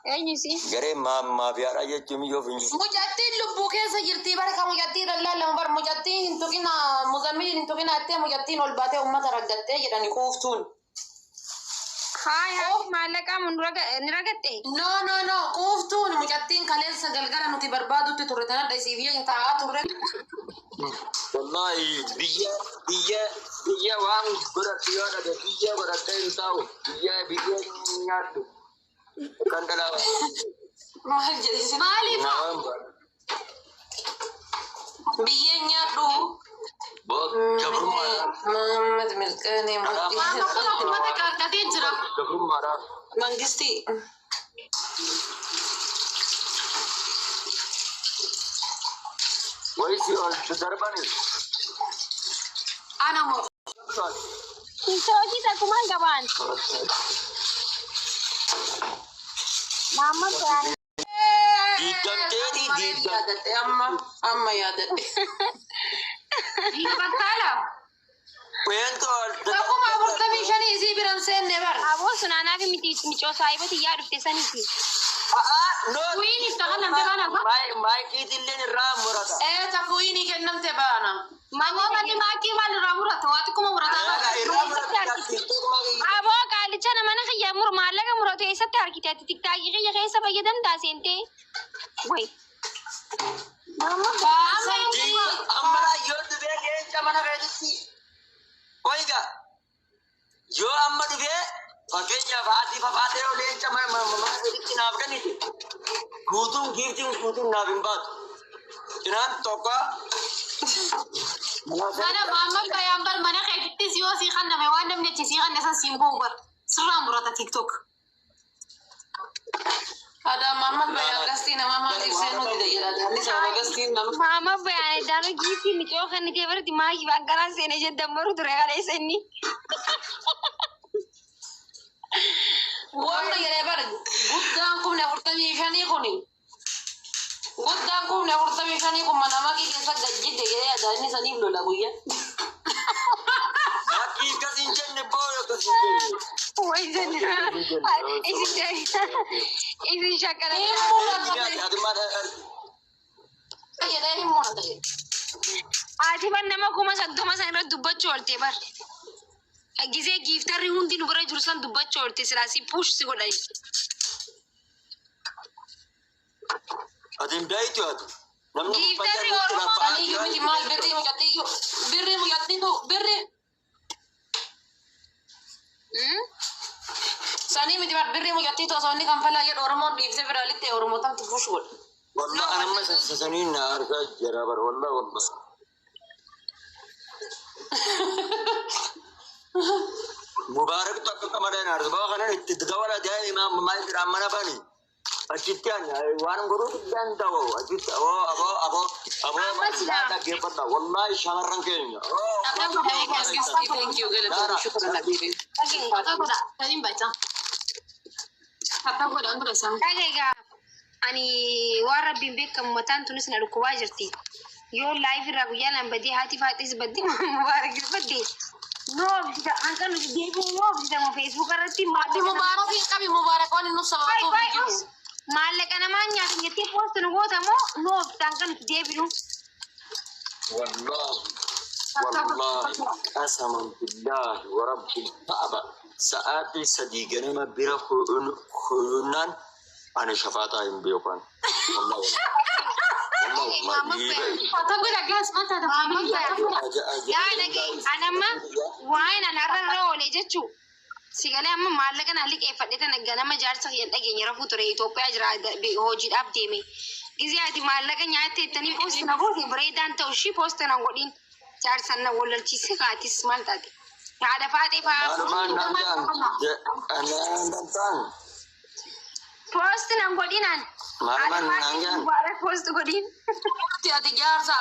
أي شيء غير ما بيارا يجمع يوفيني مجاتين لبوكي سجرتي بركة مجاتين لا لمبر مجاتين انتو كنا مزمين انتو كنا أتى مجاتين والباتة وما ترقدتة يعني كوفتون هاي مالك نرقدتي no كوفتون مجاتين كليل سجلجرا نتي بربادو تطرتنا دايسيفيا كتاعات ورد والله بيا وان برا تيارا بيا برا تنتاو بيا نياتو كندلا ما جلسي مالي بيا نياتو بوك جبر محمد ملكاني ما تكاكتين جرا جبر مارا منجستي ويسي الدرباني أنا مو Kisauji tak kuman kawan. Mama kan. يادتي أما يادتي Iya betul. وين تقول aku mau bertemu shani isi biransen never Abo sunana bi miti micosa ibu tiya dufte sani ki. no Wini istagal namte bana ba? ما كيدين الرام مرada takuini kennam tebana Mama mati maki mal ramura to ati kuma murata. Abo kali chana mana khiya mur malaga murato isa tarkite ati tikta yi khiya khisa bayadan da sente. Wai. Mama أمرا يود بيه جمانا غيرتي ويجا يو أمر بيه فكينيا فاتي ولين جمانا ما غيرتي نابكني تي كوتون كيرتي كوتون نابين بات جنان توكا Mana mama bayambar mana khayti siyo si khanna me wana mne si khanna sa simbo bar. Sura murata TikTok. ada mama bayang gastina mama isenu tidak ada hadis sama gastina Mama bayane daro giti mi to khanni ke bar dimagi bagara sene je damaru dure gale senni. wonna yere bar guddan kum ne urtami shani kuni guddan kum ne urtami shani kum manama ki kesa gajjide ya ada ni sani lo laguya أكيد كذين جنة بورو كذين Wai senni. Isi shakara. هذا ما yere ni mona tadi Ati ban nama kuma saddoma sanirra dubbachuu oolte bar. Gisee giiftarri hundi nu bira jiru san dubbachuu oolte silaasii puush si godhani. هذا بدايته هذا Giiftarri Oromoo ani yumiti mal birri mujatti birri sani miti bar birri mujatti to sonni kan fala ya oromo difse viralite oromo tam tufush wol والله أنا ما سنين أرجع جرابر والله مبارك تك كمان أنا أرجع أنا تدور أجاي ما يدري أمانة بني أشتيان وأنا قرود جان تاو أشتيت أبو ما تجيبنا والله شهرن كينيا thank you gala shukran habibi Tadin baca. Kata gua dan terus. Kagak ani waan rabbiin beekamu mataan tunis na dhukkubaa jirti. Yoo live irraa guyyaa nan badee haati faaxis badee mubaarak badee. Noobsita an kan nuti deebiin noobsita mo Facebook irratti mubarak wani nu sabatu video maallaqa namaa nyaatu jettee post nu goota moo noobsita an kan nuti deebinu. والله قسما بالله ورب الكعبة ساعتي صديقنا ما بيرا خلونان أنا شفاتا يم بيوكان والله أنا ما وين أنا رأولي جتشو سيقالي أما maallaqa na liqee fadheta nagganama jaarsa yan dhageenya rafuu ture Itoophiyaa jira hojiidhaaf deeme gizee ati maallaqa nyaatte tanii post na goote bareedaan ta'u ishii post na godhin jaarsan na wallalchiise kaatis maal taate haadha faatee post na godhinan haadha post godhin ati jaarsa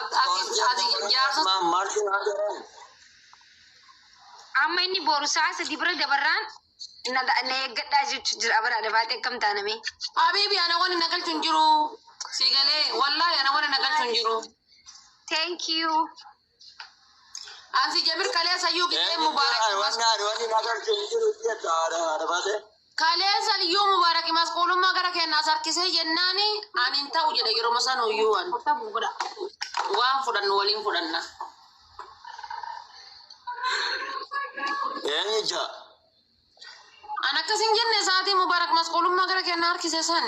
amma inni boru sa'a sadi bira dabarraan na eeggadhaa jechu jira haadha faatee akkam taaname habibi ana wani nagalchu jiru sigale wallahi ana wani nagalchu jiru thank you ansi jamir kale sayu gite mubarak kale sal yu mubarak mas qulum ma gara ken kenna sarkisee jennaani anin ta'u jedhe yeroo masan uyyuwan waan fudhannu waliin fudhanna Eenyuja? an akkasin jenne saatii mubaarak masquulummaa gara kenna harkise san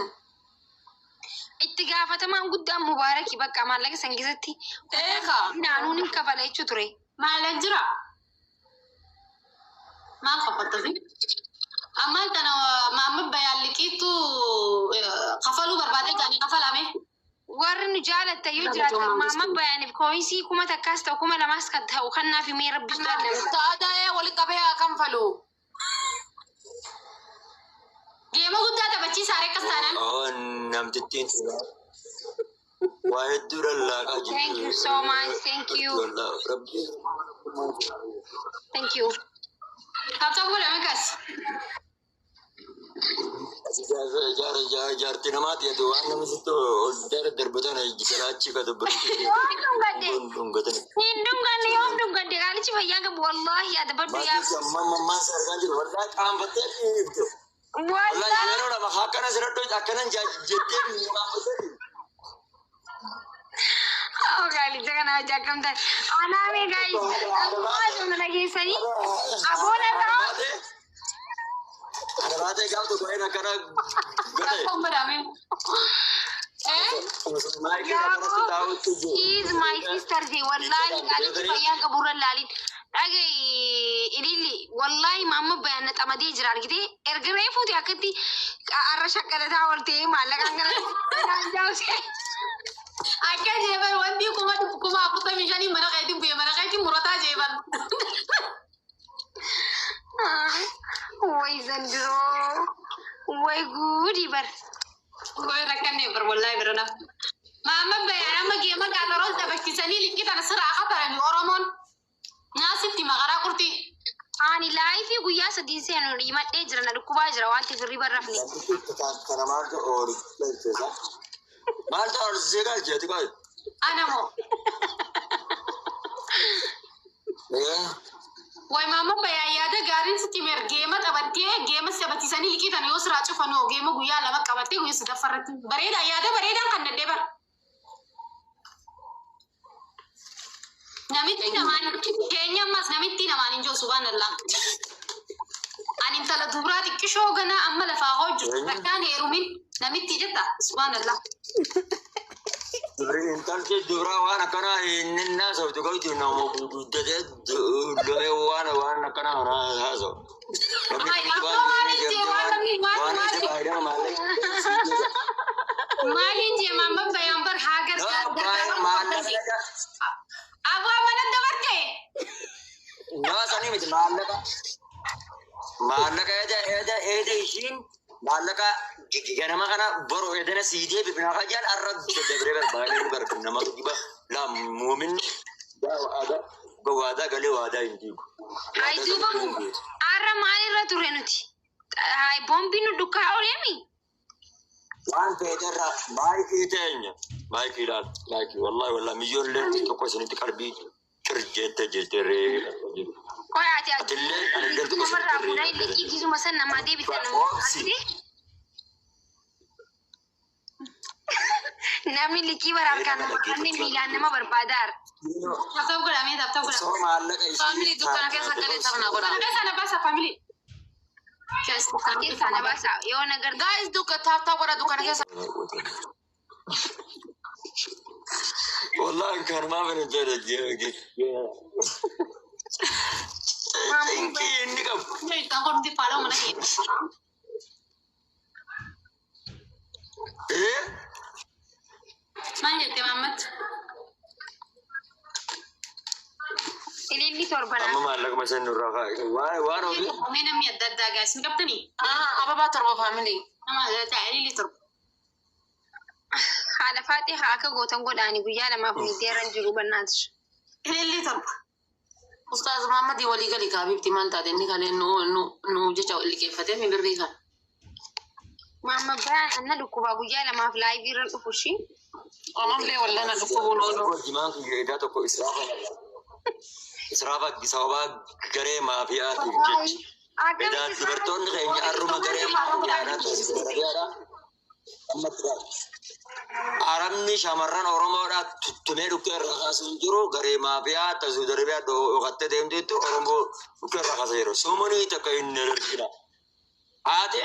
itti gaafatamaan guddaan mubaaraki bakka maallaqa san keessatti eeka naanuun hin kafala jechuu ture. maalan jira maal kafattasi ammaan tana maamma bayaalliqiitu kafaluu barbaade jaanii kafalame warri nu jaalatta yoo jiraatan maamma bayaaniif kooyinsii kuma takkaas ta'u kuma lamaas kan ta'u kannaaf himee rabbi jaalladha. taa'ee waliin qabee haa kanfalu geema guddaa taphachiisaa rekkas taanaan Oh, namtittiin waa hedduu laaqaa jirti. Thank you so much. Thank you. Thank you. Tapsa godhame kas Jaartii namaati ati waan namisitti ol darbatan jalaachi ka dubbatu. Hin dhunganne yoom dhungadde qaalichi fayyaa qabu wallaahi yaada baddu yaa. Mammaa sargaa jiru waldaa qaanfattee dhiibde. Wallahi yeroo lama akkana siradhu akkanan jettee qaanfattee. Oh qaalicha kana hojii akkamtan. Anaamee gaayis. Akkuma mana keessanii. Aboon irraa. Karaatee gaaftu qo'een akkana godhe. kan godhame She is my sister je wallahi qaalichi fayyaa qabu irra laalin. Dhagaye ililli wallahi maamma bayaana xamadee jira argite erga reefuuti akkatti arra shakkalataa ol ta'ee maallaqaan kana jaawse. akka jeeban wanti kuma afurtamii shanii mana keetiin bu'e mana keetiin murataa jeeban Way zandiro. Way gudi bar. goy rakkanne bar wallahi birana maamma bayaan amma geema gaataroos dabachisanii liqqitan sira akatarani oromoon naasifti maqaraa qurti Ani laayifi guyyaa sadii seenu himadhee jira na dhukkubaa jira wanti firrii barrafne. Kana maaltu oolu galcheessa? Maaltu oolu see galcheeti qoy? anamoo way maamma bayaan yaada gaariin sitti mer geema qabattee geema sabatisanii liqqitan yoo siraa cufanoo geema guyyaa lama qabattee guyyaa sadaffarratti bareeda yaada bareedaan kan daddee bar namitti namaan keenya ammas namitti namaan injoo subhaanallah ani intala dubraa xiqqishoo ganaa amma lafaa hojjetu takkaan heerumin namitti jetta subhaanallah Intalti dubraa waan akkanaa inni naasoftu qabdu nama guddatee waan akkanaa haasa'u. maaliin jee maamma bayaan bar haa gargaara abaa mana dabarte Naasanii miti maallaqa. Maallaqa eeda ishiin maallaqa ganama kana boru edana siidee bifnaa fajaan arra dabree barbaadee barku nama dhiba la muumin waadaa galee waadaa hin diigu. Ay duuba arra maalirra ture nuti. Ay boombiin nu dukkaa ooleemi. Waan feeterra baay'ee teenya baay'ee ilaal baay'ee wallahi milyoon leetti tokko isinitti qalbii kirjeette jetteree. Koy ati namarraa fuudhanii liqqiisuma san namaa deebisan namni. Namni liqii baraarkaan namni miilaan nama barbaadaara. Tapta godhamee tapta godhame. Soo maallaqa ishii. Family dukkana keessa galee tapna godhame. Dukkana keessa na baasa family. Keessa na baasa yoo nagar Guys dukka tapta godha dukkana keessa. Wallahi kan maa bana jira jee. Inni qabu. Jadi kan kau nanti follow mana ni? Mana jadi Muhammad? ililli torbana. Amma maallaqa masan nurraa ka'e. Waan ofi. Mana mi ada guys. Ni kapten ni? Apa bawa turbo family? Nama ada ini turbo. Haala faatee haa akka gootan godhaani guyyaa lamaaf miidiyaarran jiru bannaatu. Ini turbo. Ustaz Muhammad di wali kali kabib di mana tadi ni kalian nu je cawal like fatih mi berikan. Mama bayaan anna dhukkuba guyyaa lamaaf laayiviirran dhufushi. Alam le wala na dukku no. Jimaan kun edaa tokko israafa sababa garee maafiyaatiif jechi. Edaa dubartoonni keenya harruma garee maafiyaadhaa taasisaa Aramni shamarran Oromoodhaa tuttumee dhukkee irra kaasuun jiru garee maafiyaa tasuu darbee dhokattee deemteetti Oromoo dhukkee irra kaasaa jiru. Soomanii takka hin argina. Haati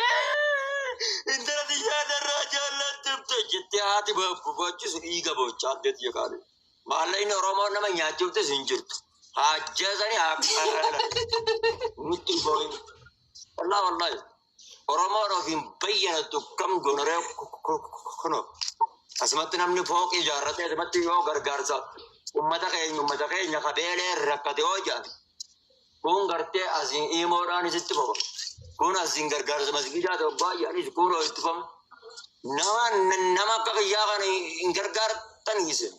intala biyyaa darraa jaallattifte jettee haati barbaachisu dhiiga boochaa addeetti jeqaale. Maallaqni Oromoo nama nyaachiftes hin jirtu. Haajjasanii nutti boo'in. Wallaahi. Oromoon ofiin bayyanatu kam gonoree kuno. Asumatti namni fooqii ijaarrate asumatti yoo gargaarsa ummata keenya qabeelee rakkate yoo jedhan kun gartee asiin imoodhaan isitti boba. Kun asiin gargaarsa masgiidaa ta'u baay'eenis kun ittifama. Nama akka kiyyaa kana hin gargaartan isin.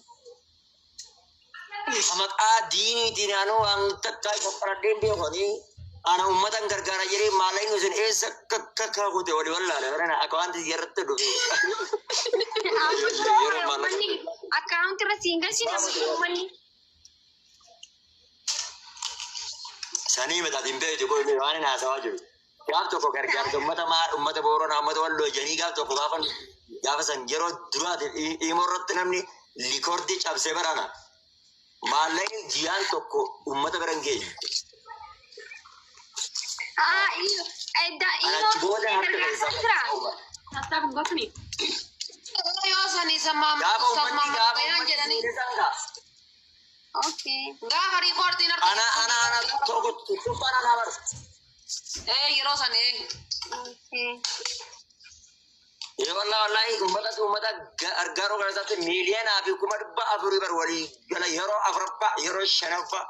Maqaa diiniitiin anuu waan takkaa qoqqaradheen beekanii ana ummatan gargaara jedhee maallaqni isin eessa kakkaakute walii wallaale warana akka wanti irratti dhufe. Account irra siin galchina uummanni. Sanii mataatiin beektu kun waan haasawaa jiru. Gaaf tokko gargaarsa ummata Booranaa ummata Walloo janii gaaf tokko gaafa san yeroo duraatiif immoo irratti namni liikoordii cabsee barana. Maallaqni jiyaan tokko ummata biran geenye. Anatti booda harka keessaa yoo sanii sammaan jedhanii gaafa riikoordiin ana tokko tuffaan ana bar. Yeroo sanii Wallahi ummata gargaaruu kana isaatti miiliyoonaa fi 400,000 bar walii gala yeroo afuraffaa yeroo shanaffaa.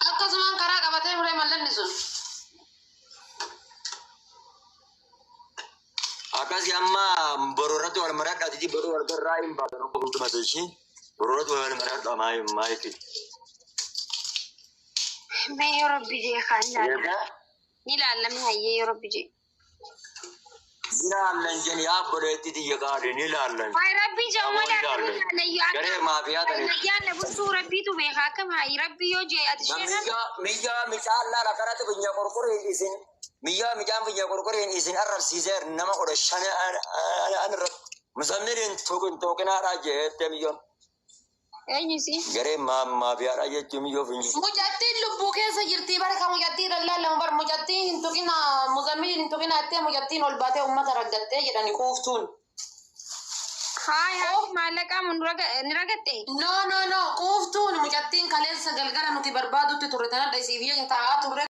akkasumaan karaa qabatee muree mallanni sun. Akkasii amma bororratti wal maradhaati boroo wal garraa hin baatan akka hundumatu ishii bororratti wal maradhaa maayiti. Mee yoo rabbi jee kaan ni ilaalame hayyee yoo rabbi jee. Ni ilaallan jeni yaa boleetti xiyya qaade ni ilaallan. Waay rabbi jee uummata garee maafiyaa ta'e. Yaalla busuu rabbiitu beeka akkam hayi rabbi yoo jee ati sheenan. Miyyaa micaallaa rakkanatti biyya qorqoreen isin miyyaa micaan biyya qorqoreen isin arrabsiisee nama 15 irratti musammiriin tooqinaadhaa jettee miyyoon. Eenyusi? Garee maafiyaadhaa jechuun miyyoo finju. Mucattiin lubbuu keessa jirtii bara kan mucattii dallaalama bar mucattiin hin tuqina muzammiliin hin tuqina ettee mucattiin ol baatee uummata raggattee jedhani kuuftuun. Haay maallaqaa ni ragatte? No kuuftuun mucattiin kaleessa galgala nuti barbaadutti turre tanadha isiif taa'aa turre.